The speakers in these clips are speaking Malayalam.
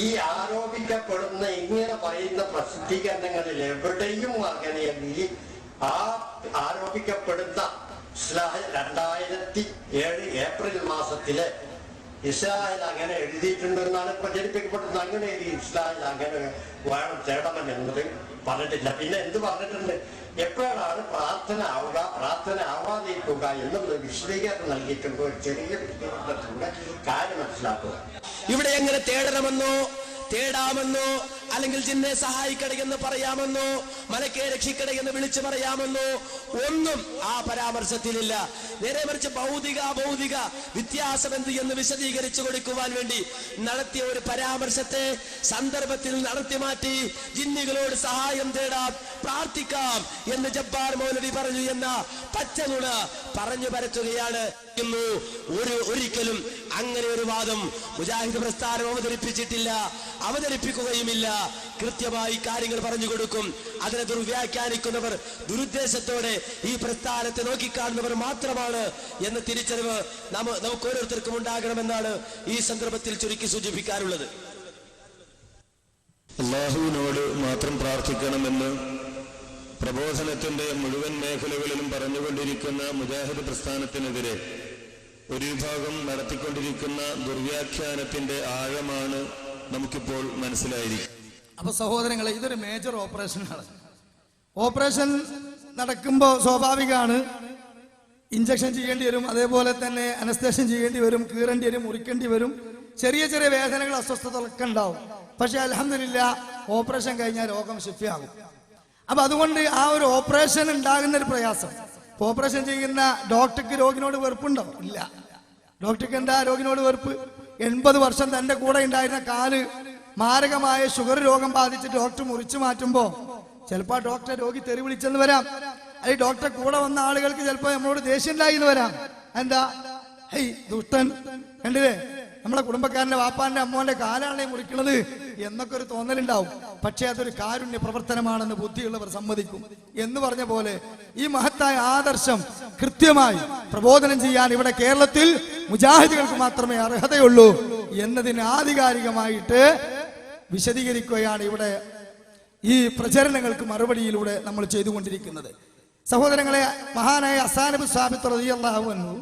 ഈ ആരോപിക്കപ്പെടുന്ന ഇങ്ങനെ പറയുന്ന പ്രസിദ്ധീകരണങ്ങളിൽ എവിടെയും അങ്ങനെ ആ ആരോപിക്കപ്പെടുന്ന 2007 ഏപ്രിൽ മാസത്തില് ഇസ്രായേൽ അങ്ങനെ എഴുതിയിട്ടുണ്ടെന്നാണ് പ്രചരിപ്പിക്കപ്പെടുന്നത്. അങ്ങനെ ഇസ്രായേൽ അങ്ങനെ വേണം തേടണം എന്നത് പറഞ്ഞിട്ടില്ല. പിന്നെ എന്ത് പറഞ്ഞിട്ടുണ്ട്? എപ്പോഴാണ് പ്രാർത്ഥന ആവുക, പ്രാർത്ഥന ആവാതിരിക്കുക എന്നുള്ള വിശദീകരണം നൽകിയിട്ടുണ്ട്. ഒരു ചെറിയ വിശദീകരണത്തിലൂടെ കാര്യം മനസ്സിലാക്കുക. ഇവിടെ എങ്ങനെ തേടണമെന്നോ തേടാമെന്നോ അല്ലെങ്കിൽ ജിന്നെ സഹായിക്കണേ എന്ന് പറയാമെന്നോ മലക്കെ രക്ഷിക്കണേ എന്ന് വിളിച്ചു പറയാമെന്നോ ഒന്നും ആ പരാമർശത്തിലില്ല. നേരെ മറിച്ച് ഭൗതിക വ്യത്യാസം എന്ത് എന്ന് വിശദീകരിച്ചു കൊടുക്കുവാൻ വേണ്ടി നടത്തിയ ഒരു പരാമർശത്തെ സന്ദർഭത്തിൽ നടത്തി മാറ്റി ജിന്നുകളോട് സഹായം തേടാം, പ്രാർത്ഥിക്കാം എന്ന് ജബ്ബാർ മൗലവി പറഞ്ഞു എന്ന പച്ചനുണ പറഞ്ഞു പരത്തുകയാണ്. ഒരിക്കലും അങ്ങനെ ഒരു വാദം മുജാഹിദ് പ്രസ്ഥാനം അവതരിപ്പിച്ചിട്ടില്ല, അവതരിപ്പിക്കുകയുമില്ല. കൃത്യമായി കാര്യങ്ങൾ പറഞ്ഞു കൊടുക്കും. അതിനെ ദുർവ്യാഖ്യാനിക്കുന്നവർ ദുരുദ്ദേശത്തോടെ ഈ പ്രസ്ഥാനത്തെ നോക്കിക്കാണുന്നവർ മാത്രമാണ് എന്ന തിരിച്ചറിവ് നമുക്ക് ഓരോരുത്തർക്കും ഉണ്ടാകണമെന്നാണ് ഈ സന്ദർഭത്തിൽ ചുരുക്കി സൂചിപ്പിക്കാറുള്ളത്. അല്ലാഹുവിനോട് മാത്രം പ്രാർത്ഥിക്കണമെന്ന് പ്രബോധനത്തിന്റെ മുഴുവൻ മേഖലകളിലും പറഞ്ഞുകൊണ്ടിരിക്കുന്ന മുജാഹിദ് പ്രസ്ഥാനത്തിനെതിരെ ഒരു വിഭാഗം നടത്തിക്കൊണ്ടിരിക്കുന്ന ദുർവ്യാഖ്യാനത്തിന്റെ ആഴമാണ് നമുക്കിപ്പോൾ മനസ്സിലായിരിക്കും. അപ്പൊ സഹോദരങ്ങളെ, ഇതൊരു മേജർ ഓപ്പറേഷനാണ്. ഓപ്പറേഷൻ നടക്കുമ്പോൾ സ്വാഭാവികമാണ് ഇഞ്ചക്ഷൻ ചെയ്യേണ്ടി വരും, അതേപോലെ തന്നെ അനസ്തേഷൻ ചെയ്യേണ്ടി വരും, കീറേണ്ടി വരും, മുറിക്കേണ്ടി വരും, ചെറിയ ചെറിയ വേദനകൾ അസ്വസ്ഥതകളൊക്കെ ഉണ്ടാവും. പക്ഷെ അൽഹംദുലില്ലാ ഓപ്പറേഷൻ കഴിഞ്ഞാൽ രോഗം ശിഫയാകും. അപ്പൊ അതുകൊണ്ട് ആ ഒരു ഓപ്പറേഷൻ ഉണ്ടാകുന്ന ഒരു പ്രയാസം, ഓപ്പറേഷൻ ചെയ്യുന്ന ഡോക്ടർക്ക് രോഗിനോട് വെറുപ്പുണ്ടോ? ഇല്ല. ഡോക്ടർക്ക് എന്താ രോഗിനോട് വെറുപ്പ്? 80 വർഷം തന്റെ കൂടെ ഉണ്ടായിരുന്ന കാല് മാരകമായ ഷുഗർ രോഗം ബാധിച്ചിട്ട് ഡോക്ടർ മുറിച്ചു മാറ്റുമ്പോ ചിലപ്പോ ഡോക്ടറെ രോഗി തെറി വിളിച്ചെന്ന് വരാം, അല്ലെങ്കിൽ ഡോക്ടറെ കൂടെ വന്ന ആളുകൾക്ക് ചിലപ്പോ നമ്മളോട് ദേഷ്യം ഉണ്ടായിന്ന് വരാം. എന്താ ഹേയ് ദുഷ്ടൻ, കണ്ടില്ലേ നമ്മളെ കുടുംബക്കാരന്റെ വാപ്പാന്റെ അമ്മോന്റെ കാലാണേ മുറിക്കുന്നത് എന്നൊക്കെ ഒരു തോന്നലുണ്ടാവും. പക്ഷെ അതൊരു കാരുണ്യ പ്രവർത്തനമാണെന്ന് ബുദ്ധിയുള്ളവർ സമ്മതിക്കും. എന്ന് പറഞ്ഞ പോലെ ഈ മഹത്തായ ആദർശം കൃത്യമായി പ്രബോധനം ചെയ്യാൻ ഇവിടെ കേരളത്തിൽ മുജാഹിദുകൾക്ക് മാത്രമേ അർഹതയുള്ളൂ എന്നതിന് ആധികാരികമായിട്ട് വിശദീകരിക്കുകയാണ് ഇവിടെ ഈ പ്രചരണങ്ങൾക്ക് മറുപടിയിലൂടെ നമ്മൾ ചെയ്തുകൊണ്ടിരിക്കുന്നത്. സഹോദരങ്ങളെ, മഹാനായ ഹസ്സാൻ ഇബ്നു സാബിത്ത് റളിയല്ലാഹു അൻഹു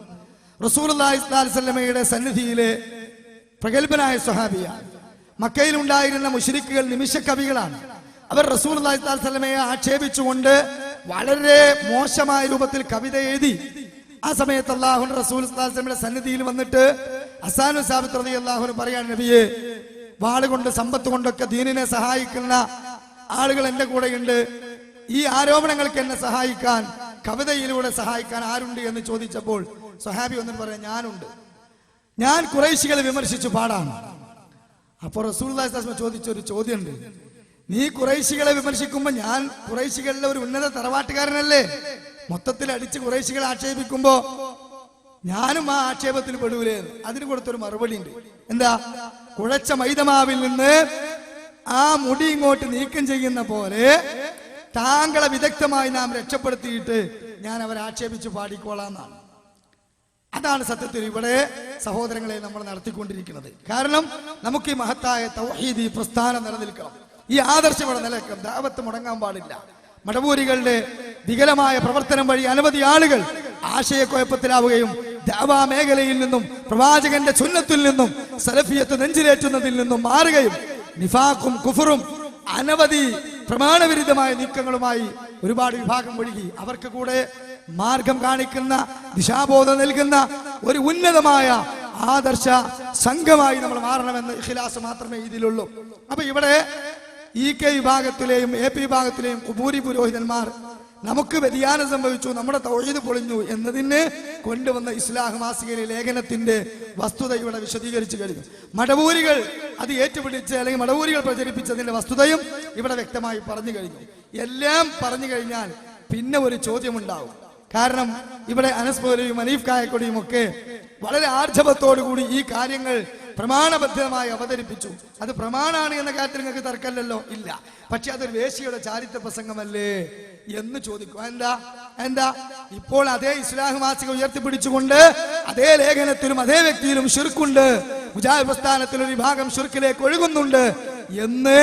റസൂലുള്ളാഹി സ്വല്ലല്ലാഹു അലൈഹി വസല്ലമയുടെ സന്നിധിയിലെ പ്രഗൽഭനായ സ്വഹാബിയാണ്. മക്കയിൽ ഉണ്ടായിരുന്ന മുശ്രിക്കുകൾ നിമിഷക്കവികളാണ്. അവർ റസൂലുള്ളാഹി സ്വല്ലല്ലാഹു അലൈഹി വസല്ലമയെ ആക്ഷേപിച്ചുകൊണ്ട് വളരെ മോശമായ രൂപത്തിൽ കവിത എഴുതി. ആ സമയത്ത് അല്ലാഹുവിന്റെ റസൂൽ സ്വല്ലല്ലാഹു അലൈഹി വസല്ലമയുടെ സന്നിധിയിൽ വന്നിട്ട് ഹസ്സാൻ ഇബ്നു സാബിത്ത് റളിയല്ലാഹു അൻഹു പറയാണ്, നബിയെ, വാളുകൊണ്ട് സമ്പത്ത് കൊണ്ടൊക്കെ ദീനിനെ സഹായിക്കുന്ന ആളുകൾ എന്റെ കൂടെയുണ്ട്. ഈ ആരോപണങ്ങൾക്ക് എന്നെ സഹായിക്കാൻ, കവിതയിലൂടെ സഹായിക്കാൻ ആരുണ്ട് എന്ന് ചോദിച്ചപ്പോൾ സ്വഹാബി ഒന്നും പറയാം, ഞാനുണ്ട്, ഞാൻ ഖുറൈശികളെ വിമർശിച്ചു പാടാണ്. അപ്പോൾ റസൂലുള്ളാഹി സ്വല്ലല്ലാഹു അലൈഹി വസല്ലം ചോദിച്ചൊരു ചോദ്യമുണ്ട്, നീ ഖുറൈശികളെ വിമർശിക്കുമ്പോ ഞാൻ ഖുറൈശികളിലെ ഒരു ഉന്നത തറവാട്ടുകാരനല്ലേ? മൊത്തത്തിൽ അടിച്ച് ഖുറൈശികളെ ആക്ഷേപിക്കുമ്പോ ഞാനും ആ ആക്ഷേപത്തിൽ പെടൂലേ? അതിന് കൊടുത്തൊരു മറുപടി ഉണ്ട്. എന്താ? കുഴച്ച മൈദമാവിൽ നിന്ന് ആ മുടി ഇങ്ങോട്ട് നീക്കം ചെയ്യുന്ന പോലെ താങ്കളെ വിദഗ്ധമായി നാം രക്ഷപ്പെടുത്തിയിട്ട് ഞാൻ അവരെ ആക്ഷേപിച്ച് പാടിക്കോളാന്നാണ്. അതാണ് സത്യത്തിൽ ഇവിടെ സഹോദരങ്ങളെ നമ്മൾ നടത്തിക്കൊണ്ടിരിക്കുന്നത്. കാരണം നമുക്ക് ഈ മഹത്തായ തൗഹീദി പ്രസ്ഥാനം നിലനിൽക്കണം, ഈ ആദർശം ഇവിടെ നിലനിൽക്കണം, ദഅവത്ത് മുടങ്ങാൻ പാടില്ല. മടവൂരികളുടെ വികലമായ പ്രവർത്തനം വഴി അനവധി ആളുകൾ ആശയക്കുഴപ്പത്തിലാവുകയും ദഅവാ മേഖലയിൽ നിന്നും പ്രവാചകന്റെ സുന്നത്തിൽ നിന്നും സലഫിയത്ത് നെഞ്ചിലേറ്റുന്നതിൽ നിന്നും മാറുകയും നിഫാഖും കുഫറും അനവധി പ്രമാണവിരുദ്ധമായ നീക്കങ്ങളുമായി ഒരുപാട് വിഭാഗം ഒഴുകി അവർക്ക് കൂടെ മാർഗം കാണിക്കുന്ന, ദിശാബോധം നൽകുന്ന ഒരു ഉന്നതമായ ആദർശ സംഘമായി നമ്മൾ മാറണമെന്ന് ഇഖ്ലാസ് മാത്രമേ ഇതിലുള്ളൂ. അപ്പൊ ഇവിടെ EK വിഭാഗത്തിലെയും AP വിഭാഗത്തിലെയും ഖുബൂരി പുരോഹിതന്മാർ നമുക്ക് വ്യതിയാനം സംഭവിച്ചു, നമ്മുടെ തൗഹീദ് പൊളിഞ്ഞു എന്നതിന് കൊണ്ടുവന്ന ഇസ്ലാഹ് മാസികയിലെ ലേഖനത്തിന്റെ വസ്തുത ഇവിടെ വിശദീകരിച്ചു കഴിഞ്ഞു. മടവൂരികൾ അത് ഏറ്റുപിടിച്ച് അല്ലെങ്കിൽ മടവൂരികൾ പ്രചരിപ്പിച്ചതിന്റെ വസ്തുതയും ഇവിടെ വ്യക്തമായി പറഞ്ഞു കഴിഞ്ഞു. എല്ലാം പറഞ്ഞു കഴിഞ്ഞാൽ പിന്നെ ഒരു ചോദ്യമുണ്ടാവും. കാരണം ഇവിടെ അനസ് മൗലവിയും അനീഫ് കായക്കൊടിയും ഒക്കെ വളരെ ആർജവത്തോടുകൂടി ഈ കാര്യങ്ങൾ പ്രമാണബദ്ധമായി അവതരിപ്പിച്ചു. അത് പ്രമാണാണ് എന്ന കാര്യത്തിൽ നിങ്ങൾക്ക് തർക്കമല്ലല്ലോ? ഇല്ല. പക്ഷെ അതൊരു വേശ്യയുടെ ചാരിത്ര പ്രസംഗമല്ലേ എന്ന് ചോദിക്കും. എന്താ ഇപ്പോൾ അതേ ഇസ്ലാഹ് മാസിക ഉയർത്തിപ്പിടിച്ചുകൊണ്ട് അതേ ലേഖനത്തിലും അതേ വ്യക്തിയിലും ശിർക്കുണ്ട്, മുജാഹിദ് പ്രസ്ഥാനത്തിൽ ഒരു വിഭാഗം ശിർക്കിലേക്ക് ഒഴുകുന്നുണ്ട് എന്ന്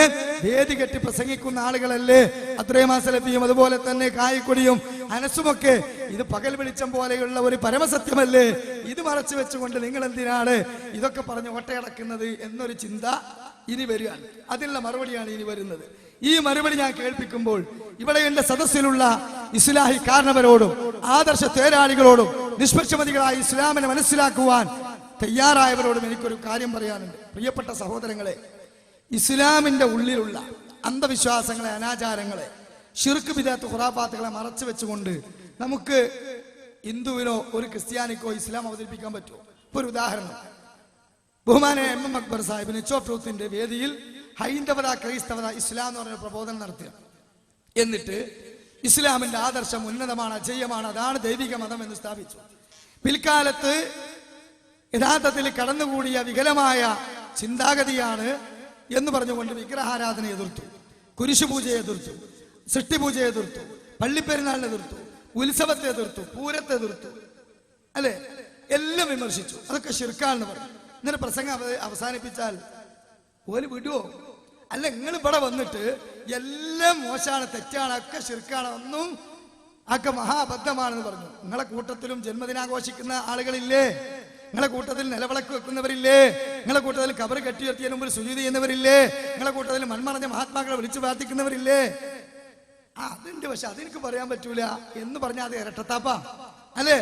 വേദി കെട്ടി പ്രസംഗിക്കുന്ന ആളുകളല്ലേ അത്രയും സലഫിയും അതുപോലെ തന്നെ കായിക്കൊടിയും അനസുമൊക്കെ? ഇത് പകൽ വെളിച്ചം പോലെയുള്ള ഒരു പരമസത്യമല്ലേ? ഇത് മറച്ചു വെച്ചുകൊണ്ട് നിങ്ങൾ എന്തിനാണ് ഇതൊക്കെ പറഞ്ഞ് ഒട്ടയടക്കുന്നത് എന്നൊരു ചിന്ത ഇനി വരികയാണ്. അതിനുള്ള മറുപടിയാണ് ഇനി വരുന്നത്. ഈ മറുപടി ഞാൻ കേൾപ്പിക്കുമ്പോൾ ഇവിടെ എന്റെ സദസ്സിലുള്ള ഇസ്ലാഹി കാരണവരോടും ആദർശ തേരാളികളോടും നിഷ്പക്ഷമതികളായ ഇസ്ലാമിനെ മനസ്സിലാക്കുവാൻ തയ്യാറായവരോടും എനിക്കൊരു കാര്യം പറയാനുണ്ട്. പ്രിയപ്പെട്ട സഹോദരങ്ങളെ, ഇസ്ലാമിന്റെ ഉള്ളിലുള്ള അന്ധവിശ്വാസങ്ങളെ, അനാചാരങ്ങളെ, ശിർക്ക് ബിദഅത്ത് ഖുറാഫാത്തുകളെ മറച്ചു വെച്ചുകൊണ്ട് നമുക്ക് ഹിന്ദുവിനോ ഒരു ക്രിസ്ത്യാനിക്കോ ഇസ്ലാം അവതരിപ്പിക്കാൻ പറ്റുമോ? ഇപ്പൊ ഒരു ഉദാഹരണം, ബഹുമാന MM Akbar Sahib niche of ട്രൂത്തിന്റെ വേദിയിൽ ഹൈന്ദവത, ക്രൈസ്തവത, ഇസ്ലാം എന്ന് പറഞ്ഞ പ്രബോധനം നടത്തുക. എന്നിട്ട് ഇസ്ലാമിന്റെ ആദർശം ഉന്നതമാണ്, അജയ്യമാണ്, അതാണ് ദൈവിക മതം എന്ന് സ്ഥാപിച്ചു. പിൽക്കാലത്ത് യഥാർത്ഥത്തിൽ കടന്നുകൂടിയ വികലമായ ചിന്താഗതിയാണ് എന്ന് പറഞ്ഞുകൊണ്ട് വിഗ്രഹാരാധനയെ എതിർത്തു, കുരിശുപൂജയെ എതിർത്തു, സൃഷ്ടിപൂജയെ എതിർത്തു, പള്ളിപ്പെരുന്നാളിനെ എതിർത്തു, ഉത്സവത്തെ എതിർത്തു, പൂരത്തെ എതിർത്തു, അല്ലെ? എല്ലാം വിമർശിച്ചു. അതൊക്കെ ശിർക്കാണെന്ന് പറഞ്ഞു. ഇങ്ങനെ പ്രസംഗം അവസാനിപ്പിച്ചാൽ ഓല് വിടുവോ? അല്ല, നിങ്ങൾ ഇവിടെ വന്നിട്ട് എല്ലാം മോശമാണ്, തെറ്റാണ്, ഒക്കെ ശിർക്കാണ്, ഒന്നും ഒക്കെ മഹാബദ്ധമാണെന്ന് പറഞ്ഞു. നിങ്ങളെ കൂട്ടത്തിലും ജന്മദിനാഘോഷിക്കുന്ന ആളുകളില്ലേ? നിങ്ങളെ കൂട്ടത്തിൽ നിലവിളക്ക് വെക്കുന്നവരില്ലേ? നിങ്ങളെ കൂട്ടത്തിൽ കബറ് കെട്ടിയുയർത്തിയതിനു മുമ്പിൽ സുജൂദ് ചെയ്യുന്നവരില്ലേ? നിങ്ങളെ കൂട്ടത്തിൽ മൺമറഞ്ഞ മഹാത്മാക്കളെ വിളിച്ചു പ്രാർത്ഥിക്കുന്നവരില്ലേ? അതുണ്ട്, പക്ഷെ അതെനിക്ക് പറയാൻ പറ്റൂല എന്ന് പറഞ്ഞാൽ അത് ഇരട്ടത്താപ്പാ, അല്ലേ?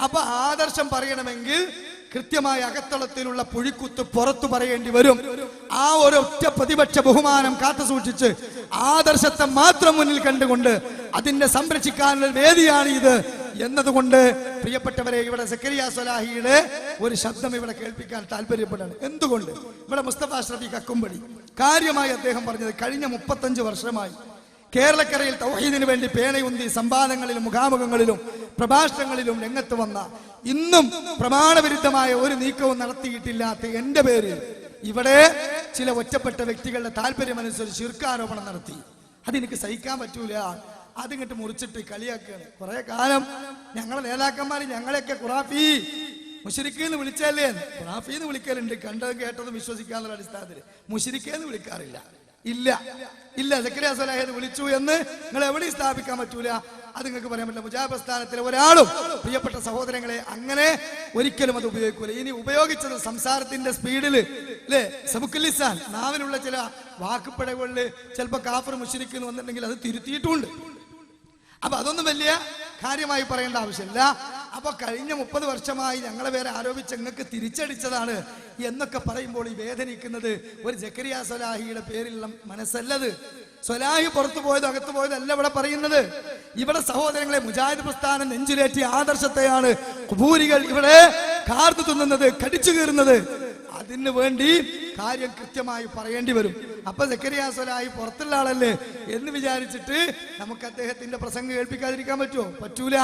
അപ്പൊ ആദർശം പറയണമെങ്കിൽ കൃത്യമായ അകത്തളത്തിലുള്ള പുഴിക്കുത്ത് പുറത്തു പറയേണ്ടി വരും. ആ ഒരൊറ്റ പ്രതിപക്ഷ ബഹുമാനം കാത്തു സൂക്ഷിച്ച് ആദർശത്തെ മാത്രം മുന്നിൽ കണ്ടുകൊണ്ട് അതിനെ സംരക്ഷിക്കാനുള്ള വേദിയാണ് ഇത് എന്നതുകൊണ്ട് പ്രിയപ്പെട്ടവരെ, ഇവിടെ സക്കരിയ സ്വലാഹിയുടെ ഒരു ശബ്ദം ഇവിടെ കേൾപ്പിക്കാൻ താല്പര്യപ്പെടാണ്. എന്തുകൊണ്ട്? ഇവിടെ മുസ്തഫ അഷ്റഫി കക്കുംപടി കാര്യമായി അദ്ദേഹം പറഞ്ഞത്, കഴിഞ്ഞ 35 വർഷമായി കേരളക്കരയിൽ തൗഹീദിന് വേണ്ടി പേനയുന്തി സംവാദങ്ങളിലും മുഖാമുഖങ്ങളിലും പ്രഭാഷണങ്ങളിലും രംഗത്ത് വന്ന, ഇന്നും പ്രമാണവിരുദ്ധമായ ഒരു നീക്കവും നടത്തിയിട്ടില്ലാത്ത എന്റെ പേരിൽ ഇവിടെ ചില ഒറ്റപ്പെട്ട വ്യക്തികളുടെ താല്പര്യമനുസരിച്ച് ശിർക്കാരോപണം നടത്തി. അതെനിക്ക് സഹിക്കാൻ പറ്റൂല. അതിങ്ങോട്ട് മുറിച്ചിട്ട് കളിയാക്കുകയാണ്. കുറെ കാലം ഞങ്ങളെ നേതാക്കന്മാർ ഞങ്ങളെയൊക്കെ ഖുറാഫി, മുശ്രിക്കീന്ന് വിളിച്ചല്ലേ? ഖുറാഫിന്ന് വിളിക്കലുണ്ട്, കണ്ടതും കേട്ടതും വിശ്വസിക്കാനുള്ള അടിസ്ഥാനത്തിൽ. മുശ്രിക്കേന്ന് വിളിക്കാറില്ല. ഇല്ല ഇല്ല, സക്കരിയ സ്വലാഹി വിളിച്ചു എന്ന് നിങ്ങൾ എവിടെയും സ്ഥാപിക്കാൻ പറ്റൂല. അത് നിങ്ങൾക്ക് പറയാൻ പറ്റില്ല. മുജാഹിദ് പ്രസ്ഥാനത്തിലെ ഒരാളും പ്രിയപ്പെട്ട സഹോദരങ്ങളെ അങ്ങനെ ഒരിക്കലും അത് ഉപയോഗിക്കൂല. ഇനി ഉപയോഗിച്ചത് സംസാരത്തിന്റെ സ്പീഡിൽ, അല്ലേ? സബുക്കുൽ ലിസാൻ, നാവിലുള്ള ചില വാക്കുപിഴകളിൽ ചിലപ്പോൾ കാഫർ മുശ്രിക്ക് എന്ന് വന്നിട്ടുണ്ടെങ്കിൽ അത് തിരുത്തിയിട്ടുണ്ട്. അപ്പൊ അതൊന്നും വലിയ കാര്യമായി പറയേണ്ട ആവശ്യമില്ല. അപ്പൊ കഴിഞ്ഞ 30 വർഷമായി ഞങ്ങളെ പേരെ ആരോപിച്ച് നിങ്ങൾക്ക് തിരിച്ചടിച്ചതാണ് എന്നൊക്കെ പറയുമ്പോൾ ഈ വേദനിക്കുന്നത് ഒരു സക്കരിയ സ്വലാഹിയുടെ പേരിലുള്ള മനസ്സല്ലത്. സ്വലാഹി പുറത്തു പോയതോ അകത്തു പോയതോ അല്ല ഇവിടെ പറയുന്നത്. ഇവിടെ സഹോദരങ്ങളെ, മുജാഹിദ് പ്രസ്ഥാനം നെഞ്ചിലേറ്റിയ ആദർശത്തെയാണ് ഖുബൂരികൾ ഇവിടെ കാർന്നു തിന്നുന്നത്, കടിച്ചു കീറുന്നത്. അതിന് വേണ്ടി കാര്യം കൃത്യമായി പറയേണ്ടി വരും. അപ്പൊ സക്കരിയ സ്വലാഹി പുറത്തുള്ള ആളല്ലേ എന്ന് വിചാരിച്ചിട്ട് നമുക്ക് അദ്ദേഹത്തിന്റെ പ്രസംഗം കേൾപ്പിക്കാതിരിക്കാൻ പറ്റുമോ? പറ്റൂല.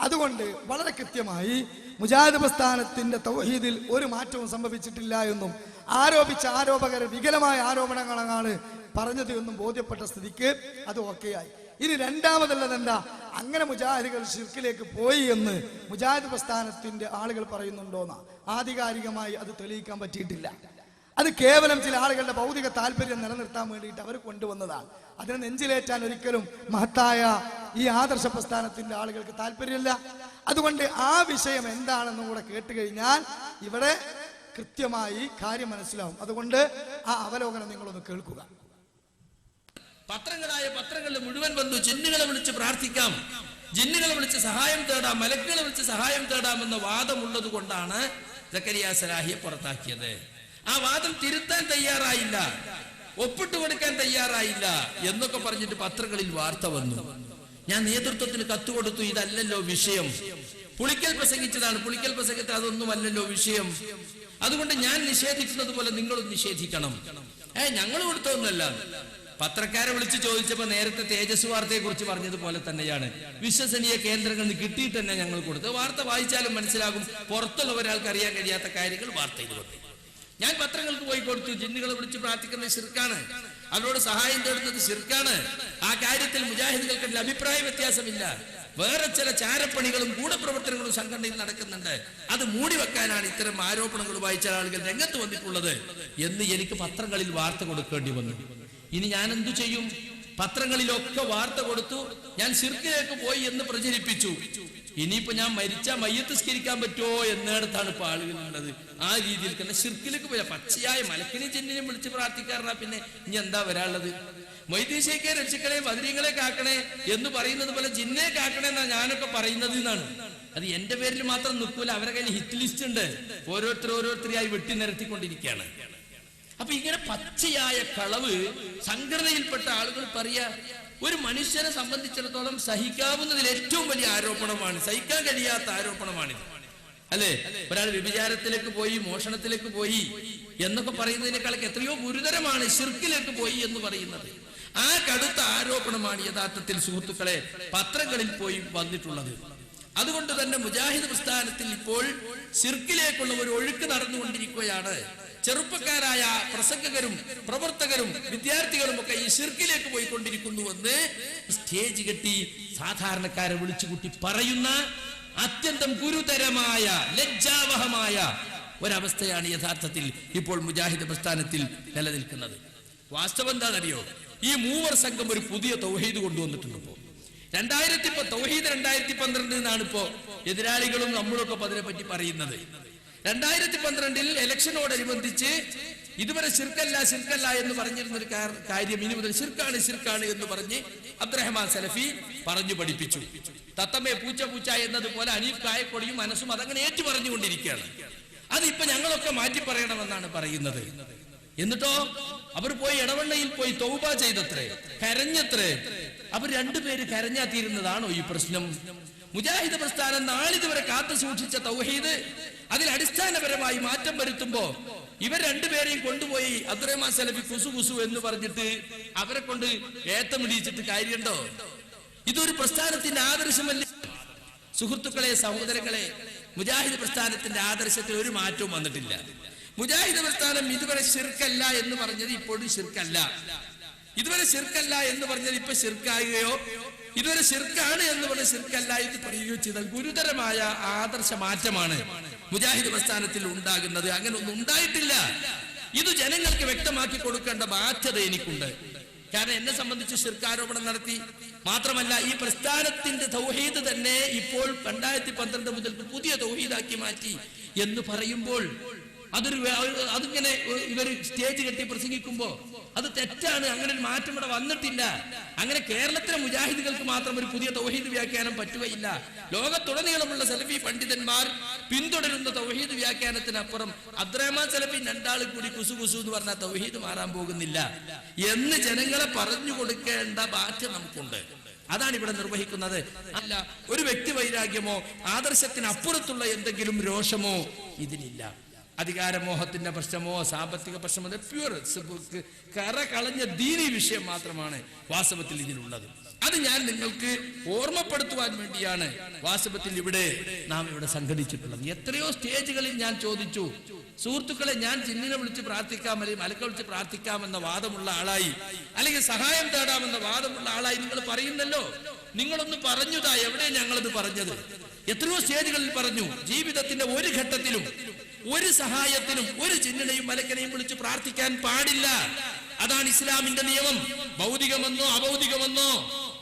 അതുകൊണ്ട് വളരെ കൃത്യമായി മുജാഹിദ് പ്രസ്ഥാനത്തിന്റെ തൗഹീദിൽ ഒരു മാറ്റവും സംഭവിച്ചിട്ടില്ല എന്നും ആരോപിച്ച ആരോപകർ വികലമായ ആരോപണങ്ങളാണ് പറഞ്ഞത് എന്നും ബോധ്യപ്പെട്ട സ്ഥിതിക്ക് അത് ഓക്കെയായി. ഇനി രണ്ടാമതുള്ളത് എന്താ? അങ്ങനെ മുജാഹിദുകൾ ശിർക്കിലേക്ക് പോയി എന്ന് മുജാഹിദ് പ്രസ്ഥാനത്തിന്റെ ആളുകൾ പറയുന്നുണ്ടോന്നാ? ആധികാരികമായി അത് തെളിയിക്കാൻ പറ്റിയിട്ടില്ല. അത് കേവലം ചില ആളുകളുടെ ഭൗതിക താല്പര്യം നിലനിർത്താൻ വേണ്ടിയിട്ട് അവർ കൊണ്ടുവന്നതാണ്. അതിനെ നെഞ്ചിലേറ്റാൻ ഒരിക്കലും മഹത്തായ ഈ ആദർശ പ്രസ്ഥാനത്തിന്റെ ആളുകൾക്ക് താല്പര്യമില്ല. അതുകൊണ്ട് ആ വിഷയം എന്താണെന്നും കൂടെ കേട്ടുകഴിഞ്ഞാൽ ഇവിടെ കൃത്യമായി കാര്യം മനസ്സിലാവും. അതുകൊണ്ട് ആ അവലോകനം നിങ്ങളൊന്ന് കേൾക്കുക. പത്രങ്ങളിൽ മുഴുവൻ വന്നു ജിന്നുകളെ വിളിച്ച് പ്രാർത്ഥിക്കാം, ജിന്നുകളെ വിളിച്ച് സഹായം തേടാം, മലക്കുകളെ വിളിച്ച് സഹായം തേടാം എന്ന വാദമുള്ളത് കൊണ്ടാണ് സക്കരിയ സ്വലാഹിയെ പുറത്താക്കിയത്. ആ വാദം തിരുത്താൻ തയ്യാറായില്ല, ഒപ്പിട്ട് കൊടുക്കാൻ തയ്യാറായില്ല എന്നൊക്കെ പറഞ്ഞിട്ട് പത്രങ്ങളിൽ വാർത്ത വന്നു. ഞാൻ നേതൃത്വത്തിന് കത്ത് കൊടുത്തു, ഇതല്ലല്ലോ വിഷയം, പുളിക്കൽ പ്രസംഗിച്ചതാണ്, പുളിക്കൽ പ്രസംഗത്തിൽ അതൊന്നുമല്ലല്ലോ വിഷയം, അതുകൊണ്ട് ഞാൻ നിഷേധിക്കുന്നത് പോലെ നിങ്ങളും നിഷേധിക്കണം. ഞങ്ങൾ കൊടുത്തതൊന്നുമല്ല. പത്രക്കാരെ വിളിച്ച് ചോദിച്ചപ്പോ നേരത്തെ തേജസ് വാർത്തയെ കുറിച്ച് പറഞ്ഞതുപോലെ തന്നെയാണ്, വിശ്വസനീയ കേന്ദ്രങ്ങളിൽ നിന്ന് കിട്ടിയിട്ട് തന്നെ ഞങ്ങൾ കൊടുത്തത്. വാർത്ത വായിച്ചാലും മനസ്സിലാകും, പുറത്തുള്ള ഒരാൾക്ക് അറിയാൻ കഴിയാത്ത കാര്യങ്ങൾ വാർത്തയിൽ വന്നു. ഞാൻ പത്രങ്ങൾക്ക് പോയി കൊടുത്തു, ജിന്നുകളെ വിളിച്ച് പ്രാർത്ഥിക്കുന്നത് ശിർക്കാണ്, അവരോട് സഹായം തേടുന്നത് ശിർക്കാണ്. ആ കാര്യത്തിൽ മുജാഹിദുകൾക്ക് അഭിപ്രായ വ്യത്യാസമില്ല. വേറെ ചില ചാരപ്പണികളും ഗൂഢപ്രവർത്തനങ്ങളും സംഘടനയിൽ നടക്കുന്നുണ്ട്. അത് മൂടിവെക്കാനാണ് ഇത്തരം ആരോപണങ്ങളുമായി ചില ആളുകൾ രംഗത്ത് വന്നിട്ടുള്ളത് എന്ന് എനിക്ക് പത്രങ്ങളിൽ വാർത്ത കൊടുക്കേണ്ടി വന്നു. ഇനി ഞാൻ എന്തു ചെയ്യും? പത്രങ്ങളിലൊക്കെ വാർത്ത കൊടുത്തു, ഞാൻ ശിർക്കിലേക്ക് പോയി എന്ന് പ്രചരിപ്പിച്ചു. ഇനിയിപ്പോ ഞാൻ മരിച്ചാൽ മയ്യത്ത് സ്കരിക്കാൻ പറ്റുമോ എന്നിടത്താണ് ഇപ്പൊ ആളുകളുള്ളത്. ആ രീതിയിൽ തന്നെ ശിർക്കിലേക്ക് പോയ പച്ചയായ മലക്കിനെയും ജിന്നിനെയും വിളിച്ച് പ്രാർത്ഥിക്കാറുണ്ടാ പിന്നെ ഇനി എന്താ വരാനുള്ളത്? മൊയ്തീൻ ഷേഖിനെ രക്ഷിക്കണേ, ബദരീങ്ങളെ കാക്കണേ എന്ന് പറയുന്നത് പോലെ ജിന്നെ കാക്കണേ എന്നാ ഞാനൊക്കെ പറയുന്നത് എന്നാണ്. അത് എന്റെ പേരിൽ മാത്രം നിൽക്കൂല, അവരെ കയ്യിൽ ഹിറ്റ് ലിസ്റ്റ് ഉണ്ട്, ഓരോരുത്തരെയായി വെട്ടി നിരത്തിക്കൊണ്ടിരിക്കുകയാണ്. അപ്പൊ ഇങ്ങനെ പച്ചയായ കളവ് സംഘടനയിൽപ്പെട്ട ആളുകൾ പറയാ. ഒരു മനുഷ്യനെ സംബന്ധിച്ചിടത്തോളം സഹിക്കാവുന്നതിൽ ഏറ്റവും വലിയ ആരോപണമാണ്, സഹിക്കാൻ കഴിയാത്ത ആരോപണമാണിത്, അല്ലെ? ഒരാൾ വ്യഭിചാരത്തിലേക്ക് പോയി, മോഷണത്തിലേക്ക് പോയി എന്നൊക്കെ പറയുന്നതിനേക്കാളൊക്കെ എത്രയോ ഗുരുതരമാണ് ശിർക്കിലേക്ക് പോയി എന്ന് പറയുന്നത്. ആ കടുത്ത ആരോപണമാണ് യഥാർത്ഥത്തിൽ സുഹൃത്തുക്കളെ പത്രങ്ങളിൽ പോയി വന്നിട്ടുള്ളത്. അതുകൊണ്ട് തന്നെ മുജാഹിദ് പ്രസ്ഥാനത്തിൽ ഇപ്പോൾ ശിർക്കിലേക്കുള്ള ഒരു ഒഴുക്ക് നടന്നുകൊണ്ടിരിക്കുകയാണ്. ചെറുപ്പക്കാരായ പ്രസംഗകരും പ്രവർത്തകരും വിദ്യാർത്ഥികളും ഒക്കെ ഈ ശിർക്കിലേക്ക് പോയിക്കൊണ്ടിരിക്കുന്നുവെന്ന് സ്റ്റേജ് കെട്ടി സാധാരണക്കാരെ വിളിച്ചുകൂട്ടി പറയുന്ന അത്യന്തം ഗുരുതരമായ ലജ്ജാവഹമായ ഒരവസ്ഥയാണ് യഥാർത്ഥത്തിൽ ഇപ്പോൾ മുജാഹിദ് പ്രസ്ഥാനത്തിൽ നിലനിൽക്കുന്നത്. വാസ്തവം എന്താണെന്നറിയോ? ഈ മൂവർ സംഘം ഒരു പുതിയ തൗഹീദ് കൊണ്ടുവന്നിട്ടുണ്ട്. ഇപ്പോ തൗഹീദ് 2012 എന്നാണ് ഇപ്പോ എതിരാളികളും നമ്മളൊക്കെ അതിനെപ്പറ്റി പറയുന്നത്. 2012 ഇലക്ഷനോടനുബന്ധിച്ച് ഇതുവരെ ശിർക്കല്ല എന്ന് പറഞ്ഞിരുന്ന ഒരു കാര്യം ഇനി മുതൽ ശിർക്കാണ് എന്ന് പറഞ്ഞ് അബ്ദുറഹ്മാൻ സലഫി പറഞ്ഞു പഠിപ്പിച്ചു. തത്തമ്മേ പൂച്ച എന്നതുപോലെ അനീഫ് കായക്കൊടിയും മനസ്സും അതങ്ങനെ ഏറ്റു പറഞ്ഞുകൊണ്ടിരിക്കുകയാണ്. അതിപ്പോ ഞങ്ങളൊക്കെ മാറ്റി പറയണമെന്നാണ് പറയുന്നത്. എന്നിട്ടോ അവർ പോയി ഇടവണ്ണയിൽ പോയി തൗബ ചെയ്തത്രേ, കരഞ്ഞത്രേ. അവർ രണ്ടുപേര് കരഞ്ഞാ തീരുന്നതാണോ ഈ പ്രശ്നം? മുജാഹിദ് പ്രസ്ഥാനം നാളിതുവരെ കാത്തു സൂക്ഷിച്ച തൗഹീദ് അതിൽ അടിസ്ഥാനപരമായി മാറ്റം വരുത്തുമ്പോ ഇവർ രണ്ടുപേരെയും കൊണ്ടുപോയി അബ്ദുറഹ്മാൻ സലഫി കുസു എന്ന് പറഞ്ഞിട്ട് അവരെ കൊണ്ട് ഏത്തമിടിച്ചിട്ട് കാര്യമുണ്ടോ? ഇതൊരു പ്രസ്ഥാനത്തിന്റെ ആദർശമല്ല. സുഹൃത്തുക്കളെ, സഹോദരങ്ങളെ, മുജാഹിദ് പ്രസ്ഥാനത്തിന്റെ ആദർശത്തിൽ ഒരു മാറ്റവും വന്നിട്ടില്ല. മുജാഹിദ് പ്രസ്ഥാനം ഇതുവരെ ശിർക്കല്ല എന്ന് പറഞ്ഞത് ഇപ്പോഴും ശിർക്കല്ല, ഇതുവരെ ശിർക്കല്ല എന്ന് പറഞ്ഞത് ഇപ്പൊ ശിർക്കാകുകയോ ഇതുവരെ ശിർക്കാണ് എന്ന് പറഞ്ഞ ശിർക്കല്ല എന്ന് പറയുകയോ ചെയ്താൽ ഗുരുതരമായ ആദർശ മാറ്റമാണ് മുജാഹിദ് പ്രസ്ഥാനത്തിൽ ഉണ്ടാകുന്നത്. അങ്ങനെ ഒന്നും ഉണ്ടായിട്ടില്ല. ഇത് ജനങ്ങൾക്ക് വ്യക്തമാക്കി കൊടുക്കേണ്ട ബാധ്യത എനിക്കുണ്ട്. കാരണം എന്നെ സംബന്ധിച്ച് ശിർക്കാരോപണം നടത്തി മാത്രമല്ല, ഈ പ്രസ്ഥാനത്തിന്റെ തൗഹീദ് തന്നെ ഇപ്പോൾ 2012 മുതൽ പുതിയ തൗഹീദാക്കി മാറ്റി എന്ന് പറയുമ്പോൾ അതിങ്ങനെ ഇവർ സ്റ്റേജ് കെട്ടി പ്രസംഗിക്കുമ്പോ അത് തെറ്റാണ്. അങ്ങനെ ഒരു മാറ്റം ഇവിടെ വന്നിട്ടില്ല. അങ്ങനെ കേരളത്തിലെ മുജാഹിദുകൾക്ക് മാത്രം ഒരു പുതിയ തൗഹീദ് വ്യാഖ്യാനം പറ്റുകയില്ല. ലോകത്തുടനീളമുള്ള സലഫി പണ്ഡിതന്മാർ പിന്തുടരുന്ന തൗഹീദ് വ്യാഖ്യാനത്തിനപ്പുറം അബ്ദുറഹ്മാൻ സലഫി രണ്ടാൾ കൂടി കുസു എന്ന് പറഞ്ഞാൽ തൗഹീദ് മാറാൻ പോകുന്നില്ല എന്ന് ജനങ്ങളെ പറഞ്ഞു കൊടുക്കേണ്ട ബാധ്യത നമുക്കുണ്ട്. അതാണ് ഇവിടെ നിർവഹിക്കുന്നത്. അല്ല ഒരു വ്യക്തി വൈരാഗ്യമോ ആദർശത്തിനപ്പുറത്തുള്ള എന്തെങ്കിലും രോഷമോ ഇതിനില്ല. അധികാരമോഹത്തിന്റെ പ്രശ്നമോ സാമ്പത്തിക പ്രശ്നമോ പ്യൂർ കറ കളഞ്ഞ ദീനി വിഷയം മാത്രമാണ് വാസ്തവത്തിൽ ഇതിലുള്ളത്. അത് ഞാൻ നിങ്ങൾക്ക് ഓർമ്മപ്പെടുത്തുവാൻ വേണ്ടിയാണ് വാസ്തവത്തിൽ നാം ഇവിടെ സംഘടിച്ചിട്ടുള്ളത്. എത്രയോ സ്റ്റേജുകളിൽ ഞാൻ ചോദിച്ചു, സുഹൃത്തുക്കളെ, ഞാൻ ജിന്നിനെ വിളിച്ച് പ്രാർത്ഥിക്കാം അല്ലെങ്കിൽ മലക്ക വിളിച്ച് പ്രാർത്ഥിക്കാമെന്ന വാദമുള്ള ആളായി അല്ലെങ്കിൽ സഹായം തേടാമെന്ന വാദമുള്ള ആളായി നിങ്ങൾ പറയുന്നല്ലോ. നിങ്ങളൊന്ന് പറഞ്ഞതാ, എവിടെ ഞങ്ങളത് പറഞ്ഞത്? എത്രയോ സ്റ്റേജുകളിൽ പറഞ്ഞു. ജീവിതത്തിന്റെ ഒരു ഘട്ടത്തിലും ഒരു സഹായത്തിനും ഒരു ജിന്നിനെയും മലക്കനെയും വിളിച്ച് പ്രാർത്ഥിക്കാൻ പാടില്ല. അതാണ് ഇസ്ലാമിന്റെ നിയമം. ഭൗതികമെന്നോ അഭൗതികമെന്നോ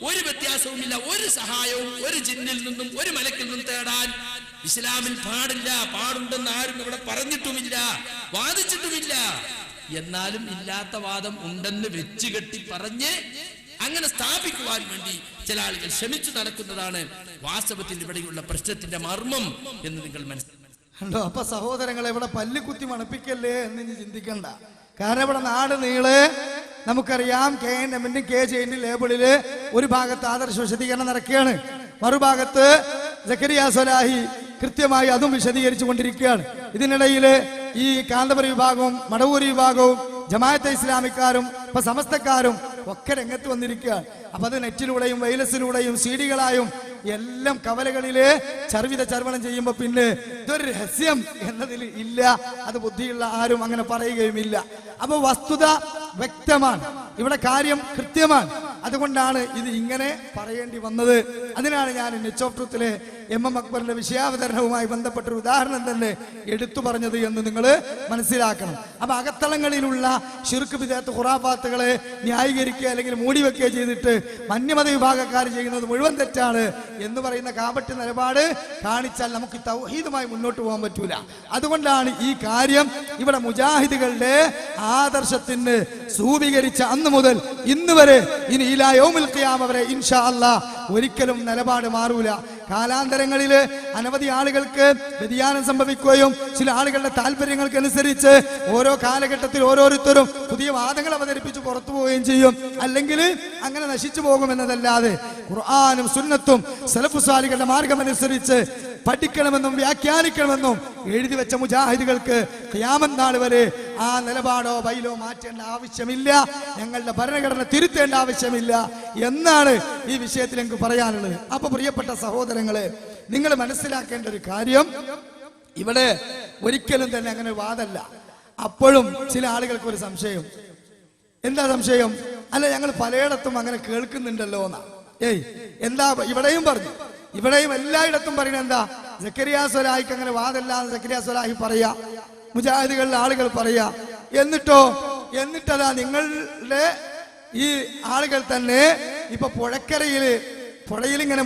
ഒരു വ്യത്യാസവുമില്ല. ഒരു സഹായവും ഒരു ജിന്നിൽ നിന്നും ഒരു മലക്കിൽ നിന്നും തേടാൻ ഇസ്ലാമിൽ പാടില്ല. പാടുണ്ടെന്ന് ആരും ഇവിടെ പറഞ്ഞിട്ടുമില്ല, വാദിച്ചിട്ടുമില്ല. എന്നാലും ഇല്ലാത്ത വാദം ഉണ്ടെന്ന് വെച്ച് കെട്ടി പറഞ്ഞ് അങ്ങനെ സ്ഥാപിക്കുവാൻ വേണ്ടി ചില ആളുകൾ ശ്രമിച്ചു നടക്കുന്നതാണ് വാസ്തവത്തിൽ ഇവിടെയുള്ള പ്രശ്നത്തിന്റെ മർമ്മം എന്ന് നിങ്ങൾ മനസ്സിലാക്കണം. അപ്പൊ സഹോദരങ്ങളെ, ഇവിടെ പല്ലുകുത്തി മണപ്പിക്കല്ലേ എന്ന് ഇനി ചിന്തിക്കണ്ട. കാരണം ഇവിടെ നാട് നീളെ നമുക്കറിയാം KNM KJN ലേബിളില് ഒരു ഭാഗത്ത് ആദർശ വിശദീകരണം നടക്കുകയാണ്, മറുഭാഗത്ത് സക്കരിയ സ്വലാഹി കൃത്യമായി അതും വിശദീകരിച്ചു കൊണ്ടിരിക്കുകയാണ്. ഇതിനിടയിൽ ഈ കാന്തപുരം വിഭാഗവും മടവൂരി വിഭാഗവും ജമാഅത്തെ ഇസ്ലാമിക്കാരും ഇപ്പൊ സമസ്തക്കാരും ഒക്കെ രംഗത്ത് വന്നിരിക്കുകയാണ്. അപ്പൊ അത് നെറ്റിലൂടെയും വൈലസിലൂടെയും CD-കളായും എല്ലാം കവലകളില് ചർവണം ചെയ്യുമ്പോ പിന്നെ ഇതൊരു രഹസ്യം എന്നതിൽ ഇല്ല. അത് ബുദ്ധിയുള്ള ആരും അങ്ങനെ പറയുകയുമില്ല. അപ്പൊ വസ്തുത വ്യക്തമാണ്, ഇവിടെ കാര്യം കൃത്യമാണ്. അതുകൊണ്ടാണ് ഇത് ഇങ്ങനെ പറയേണ്ടി വന്നത്. അതിനാണ് ഞാൻ നിച്ച് ഓഫ് ട്രൂത്തിലെ MM അക്ബറിന്റെ വിഷയാവതരണവുമായി ബന്ധപ്പെട്ടൊരു ഉദാഹരണം തന്നെ എടുത്തു പറഞ്ഞത് എന്ന് നിങ്ങൾ മനസ്സിലാക്കണം. അപ്പൊ അകത്തളങ്ങളിലുള്ള ശിർക്ക് ബിദഅത്ത് ഖുറാഫാത്തുകളെ ന്യായീകരിക്കുക അല്ലെങ്കിൽ മൂടിവെക്കുക ചെയ്തിട്ട് മന്യമത വിഭാഗക്കാർ ചെയ്യുന്നത് മുഴുവൻ തെറ്റാണ് എന്ന് പറയുന്ന കാപട്യ നിലപാട് കാണിച്ചാൽ നമുക്ക് തൗഹീദുമായി മുന്നോട്ട് പോകാൻ പറ്റൂല. അതുകൊണ്ടാണ് ഈ കാര്യം ഇവിടെ മുജാഹിദുകളുടെ ആദർശത്തിന് രൂപീകരിച്ച അന്ന് മുതൽ ഇന്ന് വരെ ഇനി ഇലാ യൗമുൽ ഖിയാമ വരെ ഇൻഷാ അല്ലാഹ് ഒരിക്കലും നിലപാട് മാറൂല. കാലാന്തരങ്ങളില് അനവധി ആളുകൾക്ക് വ്യതിയാനം സംഭവിക്കുകയും ചില ആളുകളുടെ താല്പര്യങ്ങൾക്കനുസരിച്ച് ഓരോ കാലഘട്ടത്തിൽ ഓരോരുത്തരും പുതിയ വാദങ്ങൾ അവതരിപ്പിച്ച് പുറത്തു പോവുകയും ചെയ്യും. അല്ലെങ്കിൽ അങ്ങനെ നശിച്ചു പോകുമെന്നതല്ലാതെ ഖുർആനും സുന്നത്തും സലഫു സാലികളുടെ മാർഗമനുസരിച്ച് പഠിക്കണമെന്നും വ്യാഖ്യാനിക്കണമെന്നും എഴുതി വെച്ച മുജാഹിദുകൾക്ക് ഖിയാമത്ത് നാൾ വരെ ആ നിലപാടോ ബൈലോ മാറ്റേണ്ട ആവശ്യമില്ല, ഞങ്ങളുടെ ഭരണഘടന തിരുത്തേണ്ട ആവശ്യമില്ല എന്നാണ് ഈ വിഷയത്തിൽ എനിക്ക് പറയാനുള്ളത്. അപ്പൊ പ്രിയപ്പെട്ട സഹോദരങ്ങളെ, നിങ്ങൾ മനസ്സിലാക്കേണ്ട ഒരു കാര്യം, ഇവിടെ ഒരിക്കലും തന്നെ അങ്ങനെ വാദമല്ല. അപ്പോഴും ചില ആളുകൾക്ക് ഒരു സംശയം. എന്താ സംശയം? അല്ല, ഞങ്ങൾ പലയിടത്തും അങ്ങനെ കേൾക്കുന്നുണ്ടല്ലോ എന്നാ. എന്താ ഇവിടെയും പറഞ്ഞു, ഇവിടെയും എല്ലായിടത്തും പറയുന്നത് എന്താ? സക്കരിയ സ്വലാഹിക്ക് അങ്ങനെ വാദമില്ലാന്ന് സക്കരിയ സ്വലാഹി പറയാ, മുജാഹിദുകളിലെ ആളുകൾ പറയാ. എന്നിട്ടതാ നിങ്ങളുടെ ഈ ആളുകൾ തന്നെ ഇപ്പൊ പുഴയിൽ ഇങ്ങനെ